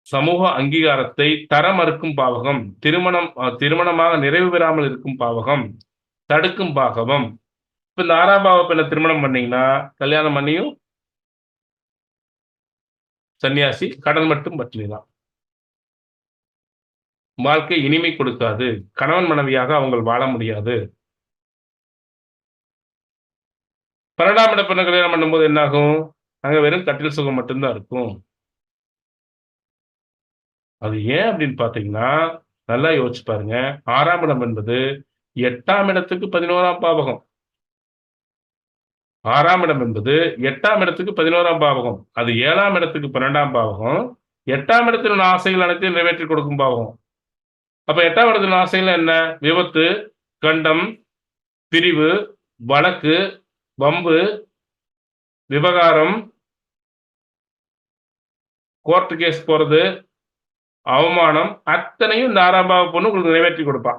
சமூக அங்கீகாரத்தை தர மறுக்கும் பாவகம், திருமணமாக நிறைவு பெறாமல் இருக்கும் பாவகம், தடுக்கும் பாவகம். இப்ப இந்த 6ஆம் பாவ பெண்ணை திருமணம் பண்ணீங்கன்னா கல்யாணம் பண்ணியும் சன்னியாசி, கடன் மட்டும் பட்டினிதான். வாழ்க்கை இனிமை கொடுக்காது. கணவன் மனைவியாக அவங்க வாழ முடியாது. 12ஆம் இட பெண்ணை கல்யாணம் பண்ணும்போது என்ன ஆகும்? அங்க வெறும் கட்டில் சுகம் மட்டும்தான் இருக்கும். அது ஏன் அப்படின்னு பார்த்தீங்கன்னா, நல்லா யோசிச்சு பாருங்க. 6ஆம் இடம் என்பது 8ஆம் இடத்துக்கு 11ஆம் பாவகம். 6ஆம் இடம் என்பது 8ஆம் இடத்துக்கு 11ஆம் பாவகம். அது 7ஆம் இடத்துக்கு 12ஆம் பாவகம். 8ஆம் இடத்தில் உள்ள ஆசைகள் அனைத்தையும் நிறைவேற்றிக் கொடுக்கும் பாவகம். அப்ப 8ஆம் இடத்தில் உள்ள ஆசைகள் என்ன? விபத்து, கண்டம், பிரிவு, வழக்கு, வம்பு, விவகாரம், கோர்ட் கேஸ் போறது, அவமானம் அத்தனையும் இந்த 6ஆம் பாவ பொண்ணு உங்களுக்கு நிறைவேற்றி கொடுப்பா.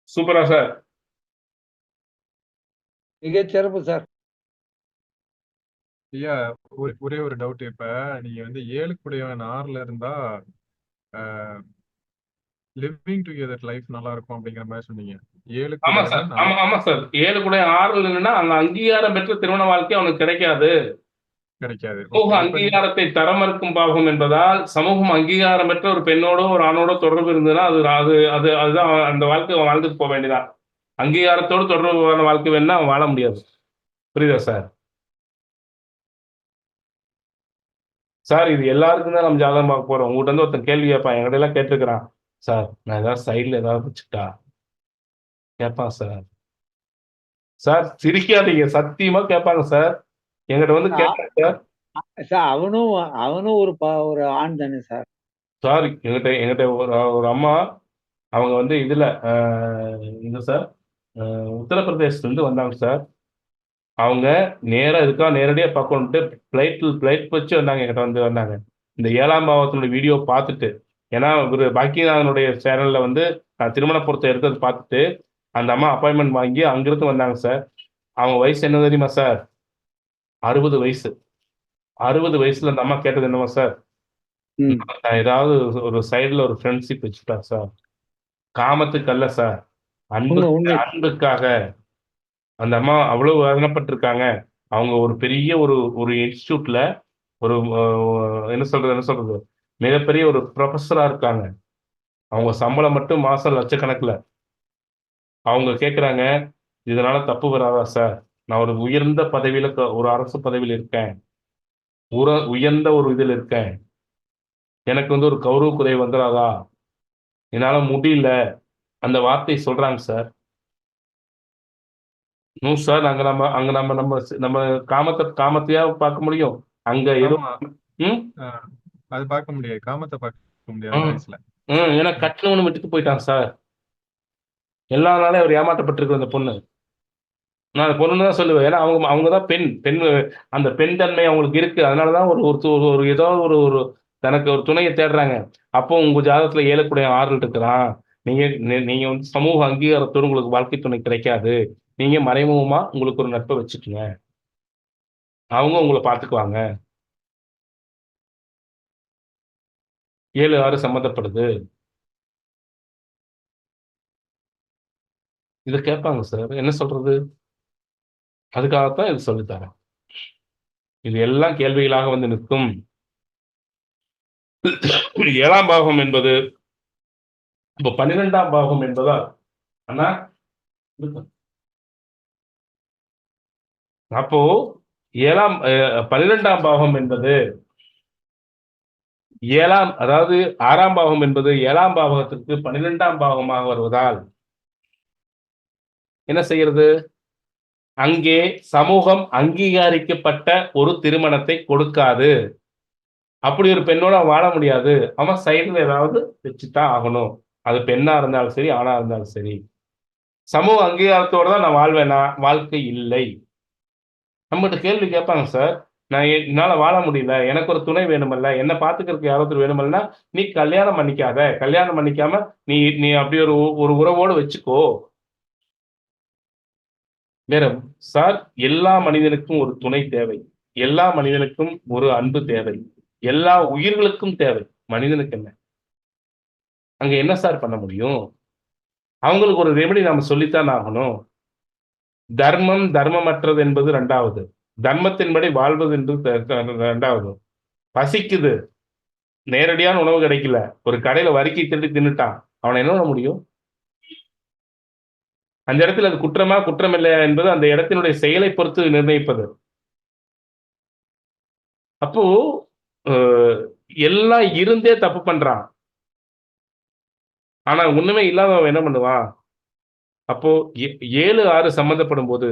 சூப்பரா சார்? மிகச்சிறப்பு சார். ஐயா, ஒரே ஒரு டவுட். இப்ப நீங்க வந்து 7 6ல இருந்தா லிவிங் டுகெதர் லைஃப் நல்லா இருக்கும் அப்படிங்கிற மாதிரி சொன்னீங்க. 7 ஆமா சார். ஆமா சார். 7 கூட 6 இல்லைன்னா அங்க அங்கீகாரம் பெற்ற திருமண வாழ்க்கை அவனுக்கு கிடைக்காது. கிடைக்காது. சமூக அங்கீகாரத்தை தரமறுக்கும் பாவம் என்பதால் சமூகம் அங்கீகாரம் பெற்ற ஒரு பெண்ணோடோ ஒரு ஆணோட தொடர்பு இருந்ததுன்னா அது அது அது அதுதான் அந்த வாழ்க்கை வாழ்ந்துட்டு போக வேண்டியதான். அங்கீகாரத்தோடு தொடர்பு வாழ்க்கை வேணும்னா அவன் வாழ முடியாது. புரியுதா சார்? சார் இது எல்லாருக்கும் தான் நம்ம ஜாதகம் பார்க்க போறோம். உங்ககிட்ட வந்து ஒருத்தன் கேள்வி கேட்பான். என்கிட்ட எல்லாம் கேட்டிருக்கிறான். சார் நான் ஏதாவது சைட்ல ஏதாவது வச்சுட்டா கேட்பான் சார். சார் சிரிக்காதீங்க. சத்தியமா கேட்பாங்க சார். என்கிட்ட வந்து கேட்டாங்க சார். சார் அவனும் ஒரு ஆண் தானே சார்? சார் என்கிட்ட என்கிட்ட ஒரு அம்மா அவங்க வந்து இதுல இது சார் உத்தரப்பிரதேசத்துல இருந்து வந்தாங்க சார். அவங்க நேரடியா பார்க்கணுன்ட்டு ஃபிளைட் வச்சு வந்தாங்க. என்கிட்ட வந்து வந்தாங்க. இந்த 7ஆம் பாவத்தினுடைய வீடியோ பார்த்துட்டு, ஏன்னா இவரு பாக்கியநாதனுடைய சேனல்ல வந்து நான் திருமண பொருத்தம் எடுத்தது பார்த்துட்டு அந்த அம்மா அப்பாயின்மெண்ட் வாங்கி அங்கிருந்து வந்தாங்க சார். அவங்க வயசு என்ன தெரியுமா சார்? 60 வயசு. 60 வயசுல அந்த அம்மா கேட்டது என்னவா சார்? நான் ஏதாவது ஒரு சைடுல ஒரு ஃப்ரெண்ட்ஷிப் வச்சுட்டா சார். காமத்துக்கு அல்ல சார், அன்புக்காக. அந்த அம்மா அவ்வளவு வேதனைப்பட்டிருக்காங்க. அவங்க ஒரு பெரிய ஒரு இன்ஸ்டிடியூட்ல ஒரு என்ன சொல்றது மிகப்பெரிய ஒரு ப்ரொஃபஸரா இருக்காங்க. அவங்க சம்பளம் மட்டும் மாசம் லட்சக்கணக்குல. அவங்க கேட்குறாங்க, இதனால தப்பு வராதா சார்? நான் ஒரு உயர்ந்த பதவியில ஒரு அரசு பதவியில் இருக்கேன். உயர்ந்த ஒரு இதில் இருக்கேன். எனக்கு வந்து ஒரு கௌரவ குறைவு வந்துடாதா? என்னால முடியல. அந்த வார்த்தை சொல்றாங்க சார். சார் அங்க நம்ம அங்க நம்ம நம்ம நம்ம காமத்தையா பார்க்க முடியும். அங்க அது பார்க்க முடியாது. காமத்தை பார்க்க முடியாது வயசுல. ஏன்னா கட்டணம்னு விட்டுட்டு போயிட்டான் சார். எல்லா நாளும் அவர் ஏமாற்றப்பட்டிருக்கு அந்த பொண்ணு. நான் அந்த பொண்ணுன்னு தான் சொல்லுவேன். ஏன்னா அவங்க தான் பெண் அந்த பெண் தன்மை அவங்களுக்கு இருக்கு. அதனாலதான் ஒரு ஏதோ ஒரு தனக்கு ஒரு துணையை தேடுறாங்க. அப்போ உங்க ஜாதகத்துல 7 6 இருக்கிறான். நீங்க வந்து சமூக அங்கீகாரத்தோடு உங்களுக்கு வாழ்க்கை துணை கிடைக்காது. நீங்க மறைமுகமா உங்களுக்கு ஒரு நட்பை வச்சுக்கோங்க. அவங்க உங்களை பார்த்துக்குவாங்க. 7 6 சம்மந்தப்படுது. இதை கேட்பாங்க சார். என்ன சொல்றது? அதுக்காகத்தான் இது சொல்லித்தரேன். இது எல்லாம் கேள்விகளாக வந்து நிற்கும். 7ஆம் பாவம் என்பது இப்போ 12ஆம் பாவம் என்பதா அண்ணா அப்போ 12ஆம் பாவம் என்பது அதாவது 6ஆம் பாவம் என்பது 7ஆம் பாவகத்திற்கு 12ஆம் பாவமாக வருவதால் என்ன செய்யறது? அங்கே சமூகம் அங்கீகரிக்கப்பட்ட ஒரு திருமணத்தை கொடுக்காது. அப்படி ஒரு பெண்ணோட வாழ முடியாது. அவன் சைடுல ஏதாவது வச்சுதான் ஆகணும். அது பெண்ணா இருந்தாலும் சரி, ஆணா இருந்தாலும் சரி. சமூக அங்கீகாரத்தோட தான் நான் வாழ்வேனா? வாழ்க்கை இல்லை. நம்மகிட்ட கேள்வி கேட்பாங்க சார். என்னால வாழ முடியல, எனக்கு ஒரு துணை வேணுமல்ல, என்ன பாத்துக்கிறதுக்கு யாராவது வேணுமல்னா நீ கல்யாணம் பண்ணிக்காத. கல்யாணம் பண்ணிக்காம நீ நீ அப்படி ஒரு உறவோடு வச்சுக்கோ. வேற சார், எல்லா மனிதனுக்கும் ஒரு துணை தேவை. எல்லா மனிதனுக்கும் ஒரு அன்பு தேவை. எல்லா உயிர்களுக்கும் தேவை. மனிதனுக்கு என்ன? அங்க என்ன சார் பண்ண முடியும்? அவங்களுக்கு ஒரு ரெமெடி நாம சொல்லித்தான் ஆகணும். தர்மமற்றது என்பது 2வது. தர்மத்தின்படி வாழ்வது என்பது 2வது. பசிக்குது, நேரடியான உணவு கிடைக்கல, ஒரு கடையில வறுக்கி திருடி தின்னுட்டான், அவனை என்ன பண்ண முடியும்? அந்த இடத்துல அது குற்றமா குற்றம் இல்லையா என்பது அந்த இடத்தினுடைய செயலை பொறுத்து நிர்ணயிப்பது. அப்போ எல்லாம் இருந்தே தப்பு பண்றான். ஆனா ஒண்ணுமே இல்லாதவன் என்ன பண்ணுவான்? அப்போ 7, 6 சம்பந்தப்படும் போது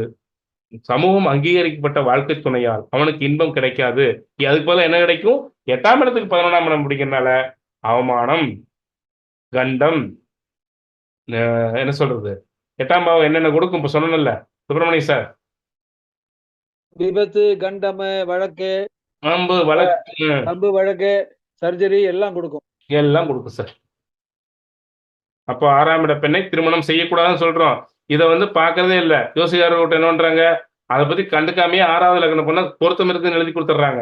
சமூகம் அங்கீகரிக்கப்பட்ட வாழ்க்கை துணையால் அவனுக்கு இன்பம் கிடைக்காது. அதுக்கு பதிலா என்ன கிடைக்கும்? 8ஆம் இடத்துக்கு 11ஆம் இடம் பிடிக்கிறதுனால அவமானம், கண்டம், என்ன சொல்றது? 8ஆம் பாவம் என்னென்ன கொடுக்கும்? இப்ப சொன்னேன்ல சுப்பிரமணியம் சார். விபத்து, கண்டம், வழக்கு, வம்பு, வழக்கு, சர்ஜரி எல்லாம் கொடுக்கும். எல்லாம் கொடுக்கும் சார். அப்போ 6ஆம் இட பெண்ணை திருமணம் செய்யக்கூடாதுன்னு சொல்றோம். இதை வந்து பார்க்கறதே இல்லை. ஜோசிகாரர்கிட்ட என்ன பண்றாங்க? அதை பத்தி கண்டுக்காமையே 6வது லக்னம் பொண்ண பொருத்தம் இருக்குன்னு எழுதி கொடுத்துட்றாங்க.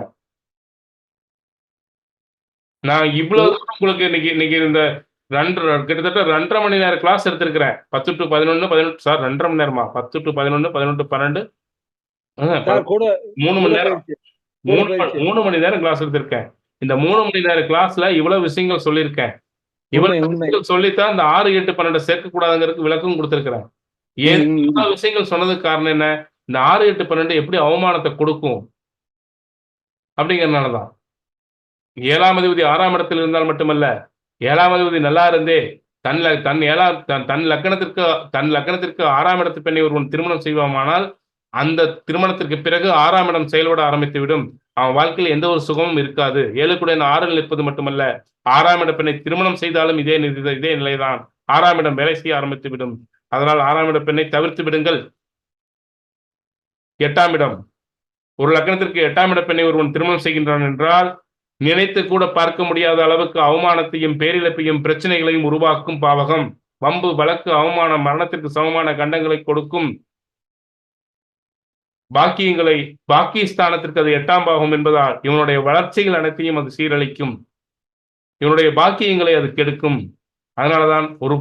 நான் இவ்வளவு உங்களுக்கு இன்னைக்கு இந்த கிட்டத்தட்ட 2.5 மணி நேரம் கிளாஸ் எடுத்திருக்கிறேன். 10 to 11, 18 சார் 2.5 மணி நேரமா? 10 to 11, 11 to 12, 3 மணி நேரம். 3 மணி நேரம் கிளாஸ் எடுத்திருக்கேன். இந்த 3 மணி நேரம் கிளாஸ்ல இவ்வளவு விஷயங்கள் சொல்லியிருக்கேன். இவ்வளவு விஷயங்கள் சொல்லித்தான் இந்த 6, 8, 12 சேர்க்க கூடாதுங்கிறதுக்கு விளக்கம் கொடுத்திருக்கிறேன். இவ்வளவு விஷயங்கள் சொன்னதுக்கு காரணம் என்ன? இந்த 6, 8, 12 எப்படி அவமானத்தை கொடுக்கும் அப்படிங்கறதுனாலதான். 7ஆம் அதிபதி 6ஆம் இடத்தில் இருந்தால் மட்டுமல்ல, 7ஆம் அதிபதி நல்லா இருந்தே தன் லக்னத்திற்கு 6ஆம் இடத்து பெண்ணை ஒருவன் திருமணம் செய்வானால் அந்த திருமணத்திற்கு பிறகு 6ஆம் இடம் செயல்பட ஆரம்பித்து விடும். அவன் வாழ்க்கையில் எந்த ஒரு சுகமும் இருக்காது. 7 6 நிற்பது மட்டுமல்ல, 6ஆம் இட பெண்ணை திருமணம் செய்தாலும் இதே நிலைதான். 6ஆம் இடம் வேலை செய்ய ஆரம்பித்து விடும். அதனால் 6ஆம் இட பெண்ணை தவிர்த்து விடுங்கள். 8ஆம் இடம், ஒரு லக்னத்திற்கு 8ஆம் இட பெண்ணை ஒருவன் திருமணம் செய்கின்றான் என்றால் நினைத்து கூட பார்க்க முடியாத அளவுக்கு அவமானத்தையும் பேரிழப்பையும் பிரச்சனைகளையும் உருவாக்கும் பாவகம். வம்பு, வழக்கு, அவமானம், மரணத்திற்கு சமமான கண்டங்களை கொடுக்கும். பாக்கியஸ்தானத்திற்கு அது 8ஆம் பாவம் என்பதால் இவனுடைய வளர்ச்சிகள் அனைத்தையும் அது சீரழிக்கும். இவனுடைய பாக்கியங்களை அது கெடுக்கும். அதனாலதான் ஒரு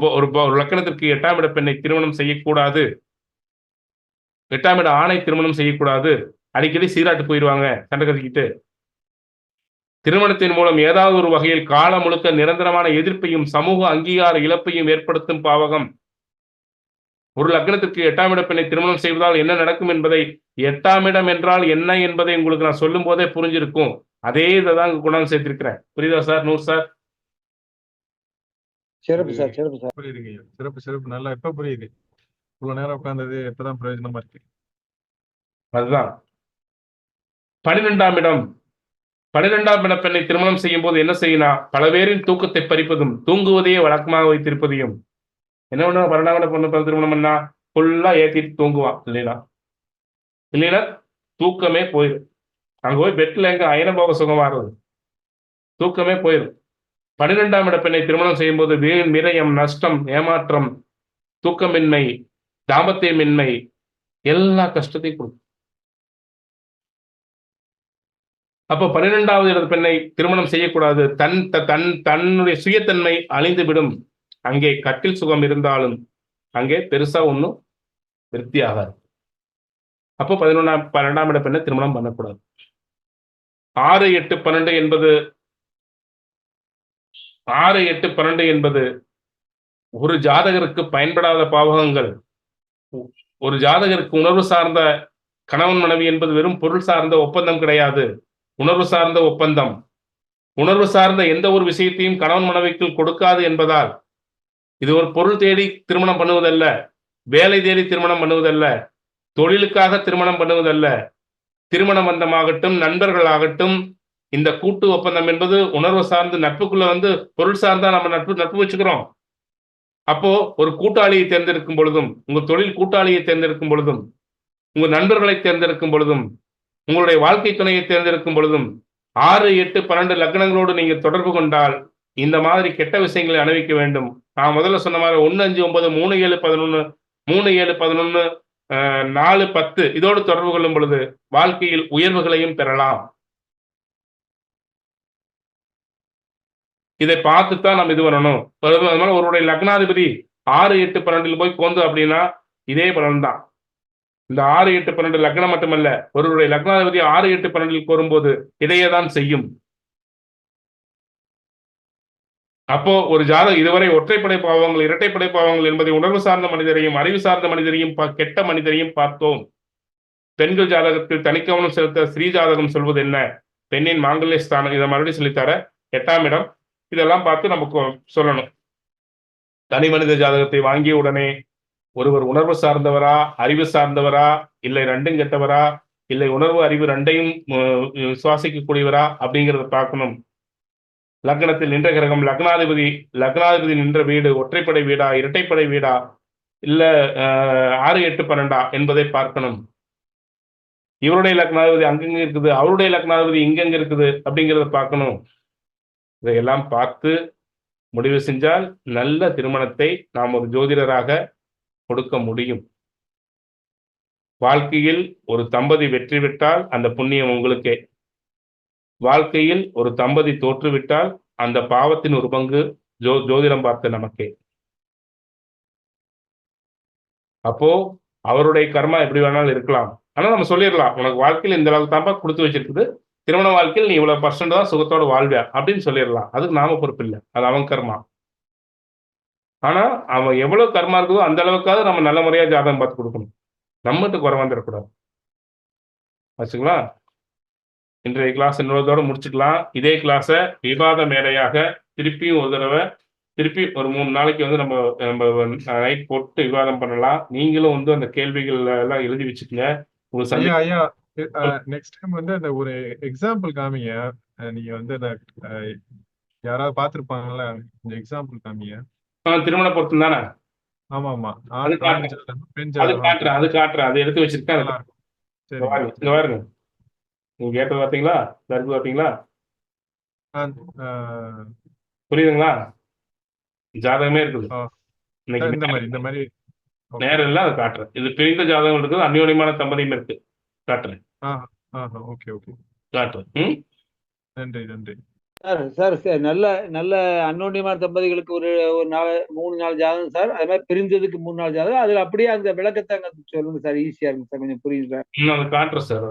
லக்கணத்திற்கு 8ஆம் இட பெண்ணை திருமணம் செய்யக்கூடாது. 8ஆம் இட ஆணை திருமணம் செய்யக்கூடாது. அடிக்கடி சீராட்டு போயிடுவாங்க சண்டை கத்திக்கிட்டு. திருமணத்தின் மூலம் ஏதாவது ஒரு வகையில் காலம் முழுக்க நிரந்தரமான எதிர்ப்பையும் சமூக அங்கீகார இழப்பையும் ஏற்படுத்தும் பாவகம். ஒரு லக்னத்திற்கு 8ஆம் இட பெண்ணை திருமணம் செய்வதால் என்ன நடக்கும் என்பதை 8ஆம் இடம் என்றால் என்ன என்பதை உங்களுக்கு நான் சொல்லும் போதே புரிஞ்சிருக்கும். அதே இதைதான் கொண்டாந்து சேர்த்திருக்கிறேன். புரியுதா சார்? நூறு சார். சிறப்பு சார், சிறப்பு சார். புரியுதுங்க. சிறப்பு நல்லா எப்ப புரியுது? இவ்வளவு நேரம் உட்கார்ந்தது எப்பதான் பிரயோஜனமா இருக்கு. அதுதான் 12ஆம் இடம். 12ஆம் இட பெண்ணை திருமணம் செய்யும் போது என்ன செய்யணும்? பல பேரின் தூக்கத்தை பறிப்பதும் தூங்குவதையே வழக்கமாக வைத்திருப்பதையும். என்ன பண்ண 12ஆம் இட பொண்ணு திருமணம் பண்ணா ஃபுல்லா ஏத்திட்டு தூங்குவான். இல்லைன்னா தூக்கமே போயிடும். அங்க போய் பெட்ல எங்க அயன போக சுகமா இருந்தது, தூக்கமே போயிடும். 12ஆம் இட பெண்ணை திருமணம் செய்யும் போது வீண் விரயம், நஷ்டம், ஏமாற்றம், தூக்கமின்மை, தாம்பத்தியமின்மை, எல்லா கஷ்டத்தையும் கொடுக்கும். அப்போ 12ஆவது இடத்து பெண்ணை திருமணம் செய்யக்கூடாது. தன்னுடைய சுயத்தன்மை அழிந்துவிடும். அங்கே கட்டில் சுகம் இருந்தாலும் அங்கே பெருசா ஒன்றும் திருப்தி ஆகாது. அப்போ 12ஆம் இட பெண்ணை திருமணம் பண்ணக்கூடாது. 6, 8, 12 என்பது ஒரு ஜாதகருக்கு பயன்படாத பாவகங்கள். ஒரு ஜாதகருக்கு உணர்வு சார்ந்த கணவன் மனைவி என்பது வெறும் பொருள் சார்ந்த ஒப்பந்தம் கிடையாது. உணர்வு சார்ந்த ஒப்பந்தம். உணர்வு சார்ந்த எந்த ஒரு விஷயத்தையும் கணவன் மனைவிக்குள் கொடுக்காது என்பதால் இது ஒரு பொருள் தேடி திருமணம் பண்ணுவதல்ல, வேலை தேடி திருமணம் பண்ணுவதல்ல, தொழிலுக்காக திருமணம் பண்ணுவதல்ல. திருமண பந்தமாகட்டும், நண்பர்களாகட்டும், இந்த கூட்டு ஒப்பந்தம் என்பது உணர்வு சார்ந்து நட்புக்குள்ள பொருள் சார்ந்தா நம்ம நட்பு வச்சுக்கிறோம். அப்போ ஒரு கூட்டாளியை தேர்ந்தெடுக்கும் பொழுதும், உங்க தொழில் கூட்டாளியை தேர்ந்தெடுக்கும் பொழுதும், உங்க நண்பர்களை தேர்ந்தெடுக்கும் பொழுதும், உங்களுடைய வாழ்க்கை துணையை தேர்ந்தெடுக்கும் பொழுதும் 6, 8, 12 லக்னங்களோடு நீங்க தொடர்பு கொண்டால் இந்த மாதிரி கெட்ட விஷயங்களை அனுபவிக்க வேண்டும். நான் முதல்ல சொன்ன மாதிரி 1, 5, 9, 3, 7, 11, 3, 7, 11, 4, 10 இதோடு தொடர்பு கொள்ளும் பொழுது வாழ்க்கையில் உயர்வுகளையும் பெறலாம். இதை பார்த்துத்தான் நம்ம இது பண்ணணும். அதனால ஒருவருடைய லக்னாதிபதி 6, 8, 12 போய் கோந்து அப்படின்னா இதே பலன் தான். இந்த 6, 8, 12 லக்னம் மட்டுமல்ல, ஒருவருடைய லக்னாதிபதி 6, 8, 12 வரும்போது இதையே தான் செய்யும். அப்போ ஒரு ஜாதகம் இதுவரை ஒற்றைப்படை பாவங்கள், இரட்டைப்படை பாவங்கள் என்பதை உணர்வு சார்ந்த மனிதரையும் அறிவு சார்ந்த மனிதரையும் கெட்ட மனிதரையும் பார்த்தோம். பெண்கள் ஜாதகத்தில் தனிக்கவனம் செலுத்த ஸ்ரீ ஜாதகம் சொல்வது என்ன? பெண்ணின் மாங்கல்ய ஸ்தானம், இதை மறுபடியும் சொல்லித்தர 8ஆம் இடம், இதெல்லாம் பார்த்து நமக்கு சொல்லணும். தனி மனித ஜாதகத்தை வாங்கிய உடனே ஒருவர் உணர்வு சார்ந்தவரா, அறிவு சார்ந்தவரா, இல்லை ரெண்டும் கெட்டவரா, இல்லை உணர்வு அறிவு ரெண்டையும் சுவாசிக்கக்கூடியவரா அப்படிங்கிறத பார்க்கணும். லக்னத்தில் நின்ற கிரகம் லக்னாதிபதி நின்ற வீடு ஒற்றைப்படை வீடா, இரட்டைப்படை வீடா, இல்ல 6, 8, 12 என்பதை பார்க்கணும். இவருடைய லக்னாதிபதி அங்கங்க இருக்குது, அவருடைய லக்னாதிபதி இங்கங்க இருக்குது அப்படிங்கிறத பார்க்கணும். இதையெல்லாம் பார்த்து முடிவு செஞ்சால் நல்ல திருமணத்தை நாம் ஒரு ஜோதிடராக கொடுக்க முடியும். வாழ்க்கையில் ஒரு தம்பதி வெற்றி விட்டால் அந்த புண்ணியம் உங்களுக்கே. வாழ்க்கையில் ஒரு தம்பதி தோற்றுவிட்டால் அந்த பாவத்தின் ஒரு பங்கு ஜோதிடம் பார்த்த நமக்கே. அப்போ அவருடைய கர்மா எப்படி வேணாலும் இருக்கலாம். ஆனா நம்ம சொல்லிடலாம், உனக்கு வாழ்க்கையில் இந்த அளவுக்கு தாம்பா கொடுத்து வச்சிருக்குது, திருமண வாழ்க்கையில் நீ இவ்வளவு % தான் சுகத்தோட வாழ்வியா அப்படின்னு சொல்லிடலாம். அதுக்கு நாம பொறுப்பு இல்லை, அது அவன் கர்மா. ஆனா அவன் எவ்வளவு கர்மா இருக்குதோ அந்த அளவுக்காவது நம்ம நல்ல முறையா ஜாதகம் பார்த்து கொடுக்கணும். நம்மகிட்ட குறை வந்துடக்கூடாது. வச்சுங்களா? இன்றைய கிளாஸ் இன்னொருத்தோட முடிச்சுக்கலாம். இதே கிளாஸை விவாத மேடையாக திருப்பியும் ஒரு தடவை, திருப்பி ஒரு 3 நாளைக்கு வந்து நம்ம நைட் போட்டு விவாதம் பண்ணலாம். நீங்களும் வந்து அந்த கேள்விகள் எல்லாம் எழுதி வச்சுக்கோங்க. உங்களுக்கு ஐயா நெக்ஸ்ட் டைம் வந்து அந்த ஒரு எக்ஸாம்பிள் காமிங்க. நீங்க வந்து அந்த யாராவது பார்த்திருப்பாங்கல்ல, இந்த எக்ஸாம்பிள் காமிங்க. திருமண பொருத்தம் தானே? ஆமா ஆமா, அது காட்டுறேன். அதை எடுத்து வச்சிருக்கேன். இங்க பாருங்க, நீங்க கேட்டது பார்த்தீங்களா? இருக்கு பார்த்தீங்களா? புரியுதுங்களா? ஜாதகமே இருக்குது. இந்த மாதிரி நேரம் இல்ல, அதை காட்டுறேன். இது பிரிந்த ஜாதகம் இருக்குது, அந்யோன்யமான தம்பதியும் இருக்கு. காட்டுறேன். ஓகே ஓகே, காட்டுறேன். நன்றி. சார் நல்ல நல்ல அன்னோன்யமான தம்பதிகளுக்கு ஒரு 3-4 ஜாதகம் சார். அது மாதிரி பிரிந்ததுக்கு 3-4 ஜாதகம். அதுல அப்படியே அந்த விளக்கத்தை சொல்லுங்க சார், ஈஸியா இருக்கு சார், கொஞ்சம் புரியுது சார். அதை காட்டுறேன் சார்.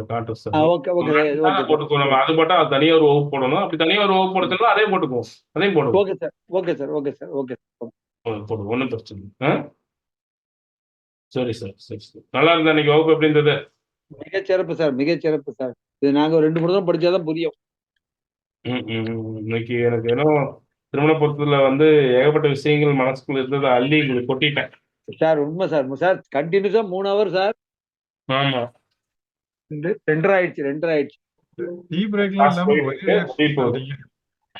ஓகே போட்டுக்கோ. அது போட்டா அது தனியா ஒரு வகுப்பு போடணும். அப்படி தனியா ஒரு வகுப்பு போடுறதுனா அதே போட்டுக்குவோம். அதையும் போடுவோம். Okay sir. போடுவோம், ஒன்றும் பிரச்சனை இல்லை. சரி சார். நல்லா இருந்தா இன்னைக்கு வகுப்பு எப்படி இருந்தது? மிகச்சிறப்பு சார். இது நாங்க 2-3 தான் படிச்சாதான் புரியும். இன்னைக்கு எனக்கு ஏதோ திருமண பொருத்தத்துல வந்து ஏகப்பட்ட விஷயங்கள் மனசுக்குள்ள இருந்தது, அள்ளி கொட்டிட்டேன் சார். உண்மை சார். கண்டினியூஸா 3 ஹவர் சார். ஆமா, 2:30 ஆயிடுச்சு.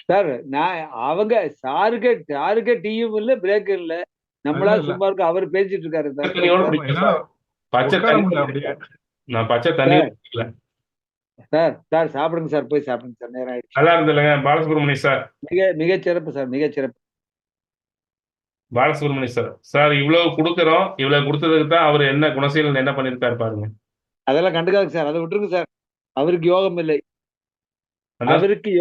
சார் நான் அவங்க சாருக்கு டீயும் இல்ல, பிரேக்கும் இல்ல. நம்மளா சும்மா இருக்கு, அவர் பேசிட்டு இருக்காரு சார். பச்சை தண்ணி சார் சாப்பிடுங்க சார், போய் சாப்பிடுங்க சார், நேரம் ஆயிடுச்சு. நல்லா இருந்ததுங்க பாலசுப்ரமணியம் சார். மிகச்சிறப்பு சார், மிகச்சிறப்பு. பாலசுப்ரமணியம் சார் இவ்வளவு கொடுக்குறோம். இவ்வளவு கொடுத்ததுக்கு தான் அவர் என்ன குணசீலன் என்ன பண்ணிருக்காரு பாருங்க. அதெல்லாம் கண்டுக்காது சார், அதை விட்டுருங்க சார். அவருக்கு யோகம் இல்லை, அவருக்கு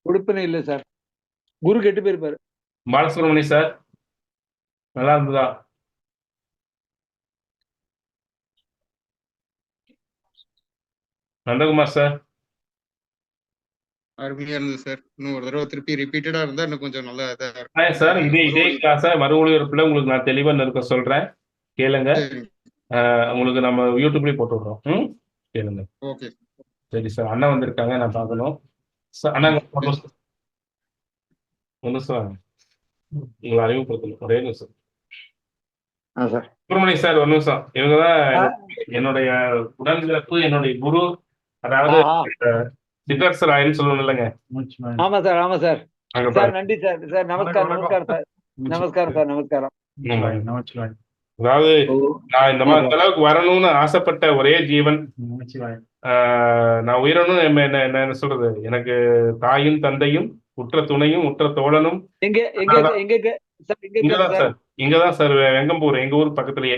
கொடுப்பனை இல்லை சார். குரு கெட்டு போயிருப்பாரு. பாலசுப்ரமணியம் சார் நல்லா இருந்ததா? நந்தகுமார் சார் அருமையா இருந்தது சார். இன்னும் ஒரு தடவை திருப்பி ரிப்பீட்டடா இருந்தா இன்னும் கொஞ்சம் நல்லா சார். இதே கிளாஸ மறு ஒளிபரப்புல உங்களுக்கு நான் தெளிவா இருக்க சொல்றேன், கேளுங்க. உங்களுக்கு நம்ம யூடியூப்லயே போட்டு விடுறோம், கேளுங்க. ஓகே சரி சார். அண்ணா வந்திருக்காங்க, நான் பார்க்கணும். அண்ணா ஒன்று சார் உங்களை அறிமுகப்படுத்தணும், ஒரே நிமிஷம். சுப்பிரமணியம் சார் ஒரு நிமிஷம். இவங்கதான் என்னுடைய உடன்பிறப்பு, என்னுடைய குரு, அதாவது சித்தர்சர் ஆயின்னு சொல்லணும் இல்லைங்க? ஆமா சார். நன்றி சார். நமஸ்காரம். அதாவது நான் இந்த மாதிரி அளவுக்கு வரணும்னு ஆசைப்பட்ட ஒரே ஜீவன். நான் உயிரணும் என்ன சொல்றது, எனக்கு தாயும் தந்தையும் உற்ற துணையும் உற்ற தோழனும் இங்கதான் சார், வெங்கம்பூர், எங்க ஊர் பக்கத்துலயே.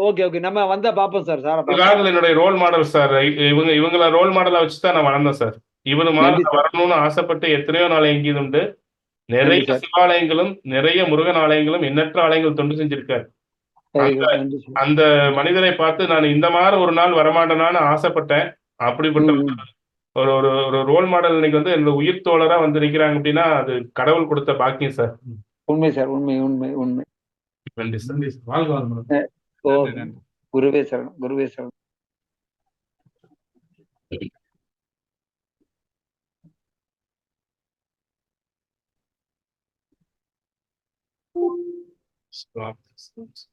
ஓகே நம்ம வந்தா பாப்போம் சார். என்னுடைய ரோல் மாடல் சார். இவங்கள ரோல் மாடலா வச்சுதான் நான் வளர்ந்தேன் சார். இவனு மாதிரி வரணும்னு ஆசைப்பட்டு எத்தனையோ நாள் எங்கியது உண்டு. நிறைய சிவாலயங்களும் நிறைய முருகன் ஆலயங்களும் எண்ணற்ற ஆலயங்கள் தொண்டு செஞ்சிருக்காரு. அந்த மனிதரை பார்த்து நான் இந்த மாதிரி ஒரு நாள் வரமாட்டேனான்னு ஆசைப்பட்டேன். அப்படிப்பட்ட ஒரு ஒரு ஒரு ரோல் மாடல் இன்னைக்கு வந்து இந்த உயிர் தோழரா வந்து நிக்கிறாங்க அப்படின்னா அது கடவுள் கொடுத்த பாக்கியம் சார். உண்மை சார், உண்மை உண்மை உண்மை. நன்றி சார். வாழ்க வளமுடன். ஓ, நன்றி, நன்றி. குருவே சரணம், குருவே சரணம். Stop this.